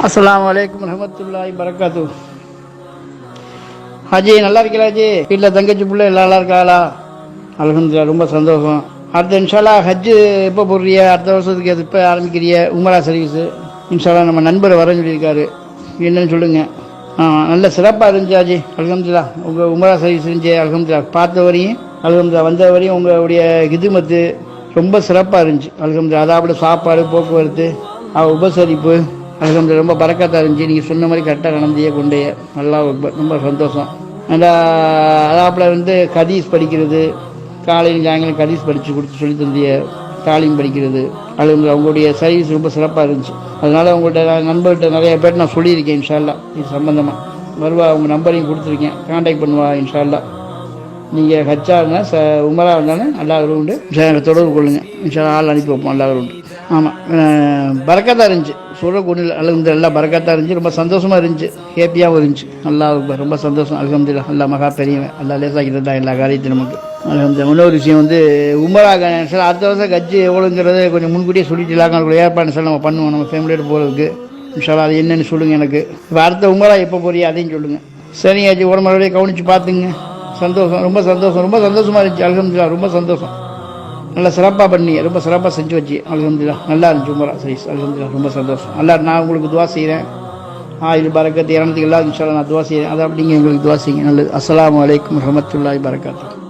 அஸ்ஸலாமு அலைக்கும் வரஹ்மத்துல்லாஹி வரகாத்து. ஹாஜி நல்லா இருக்கீங்களா ஹாஜி? வீட்டில் தங்கச்சி பிள்ளை நல்லா இருக்காளா? அல்ஹம்துலில்லாஹ், ரொம்ப சந்தோஷம். அடுத்த இன்ஷால்லா ஹஜ்ஜு எப்போ போடுறிய? அடுத்த வருஷத்துக்கு அது இப்போ ஆரம்பிக்கிறிய? உமரா சர்வீஸு இன்ஷால்லா நம்ம நண்பர் வர சொல்லியிருக்காரு. என்னன்னு சொல்லுங்க. நல்ல சிறப்பாக இருந்துச்சு ஹாஜி, அல்ஹம்துலில்லாஹ். உங்கள் உமரா சர்வீஸ் இருந்துச்சு, அல்ஹம்துலில்லாஹ். பார்த்த வரையும் அல்ஹம்துலில்லாஹ், வந்த வரையும் உங்களுடைய ஹிதுமத்து ரொம்ப சிறப்பாக இருந்துச்சு, அல்ஹம்துலில்லாஹ். அதாவது சாப்பாடு, போக்குவரத்து, உபசரிப்பு அல்ஹம்துலில்லாஹ் ரொம்ப பரக்கத்தாக இருந்துச்சு. நீங்கள் சொன்ன மாதிரி கரெக்டாக நடந்தியே கொண்டே நல்லா ரொம்ப சந்தோஷம். நல்லா அதாப்பில் ஹதீஸ் படிக்கிறது, காலையில் சாயங்காலம் ஹதீஸ் படித்து கொடுத்து சொல்லி தந்திய, தாலீம் படிக்கிறது அல்ஹம்துலில்லாஹ். அவங்களுடைய சர்வீஸ் ரொம்ப சிறப்பாக இருந்துச்சு. அதனால் உங்கள்கிட்ட நண்பர்கிட்ட நிறைய பேர் நான் சொல்லியிருக்கேன் இன்ஷால்லா இது சம்மந்தமாக. வருவா, உங்கள் நம்பரையும் கொடுத்துருக்கேன், கான்டாக்ட் பண்ணுவா இன்ஷால்லா. நீங்கள் ஹஜ்ஜா இருந்தால் உமரா இருந்தாலும் நல்லா உண்டு, தொடர்பு கொள்ளுங்கள் இன்ஷால்லா. ஆள் அனுப்பி வைப்போம், நல்லா உண்டு. ஆமாம், பரக்கத்தாக இருந்துச்சு, சொல்கிறக்கு ஒன்றும் இல்லை. அல்ஹம்துலில்லாஹ் பரக்கத்தாக இருந்துச்சு, ரொம்ப சந்தோஷமாக இருந்துச்சு, ஹேப்பியாகவும் இருந்துச்சு. நல்லா ரொம்ப சந்தோஷம், அல்ஹம்துலில்லாஹ். நல்லா மகா பெரியவன், நல்லா லேசாக்கிட்டு தான் எல்லா காரியத்தையும் நமக்கு, அல்ஹம்துலில்லாஹ். இன்னொரு விஷயம் உமராக சார் அடுத்த வருஷம் ஹஜ்ஜு எவ்வளோங்கிறத கொஞ்சம் முன்கூட்டியே சொல்லிட்டு இல்லாமல் ஏற்பாடு சார் நம்ம பண்ணுவோம், நம்ம ஃபேமிலியோடு போகிறதுக்கு இன்ஷால்லா. அது என்னென்னு சொல்லுங்கள் எனக்கு. இப்போ அடுத்த உமரா எப்போ போறியா அதையும் சொல்லுங்கள். சரிங்க ஹஜ்ஜி, உடம்புடைய கவனித்து பார்த்துங்க. சந்தோஷம், ரொம்ப சந்தோஷம், ரொம்ப சந்தோஷமாக இருந்துச்சு, அல்ஹம்துலில்லாஹ். ரொம்ப சந்தோஷம், நல்லா சிறப்பாக பண்ணி ரொம்ப சிறப்பாக செஞ்சு வச்சு, அல்ஹம்துலில்லாஹ். நல்லா இருந்துச்சு உமரா சர்வீஸ், அல்ஹம்துலில்லாஹ். ரொம்ப சந்தோஷம். நல்லா நான் உங்களுக்கு துவா செய்கிறேன், இது பரக்கத்து இறந்ததுக்கு எல்லாம் இன்ஷால்லா நான் துவா செய்கிறேன். அதை அப்படிங்க எங்களுக்கு துவா செய்யுங்க. நல்லது. அஸ்ஸலாமு அலைக்கும் வரஹ்மத்துல்லாஹி வரகாத்துஹு.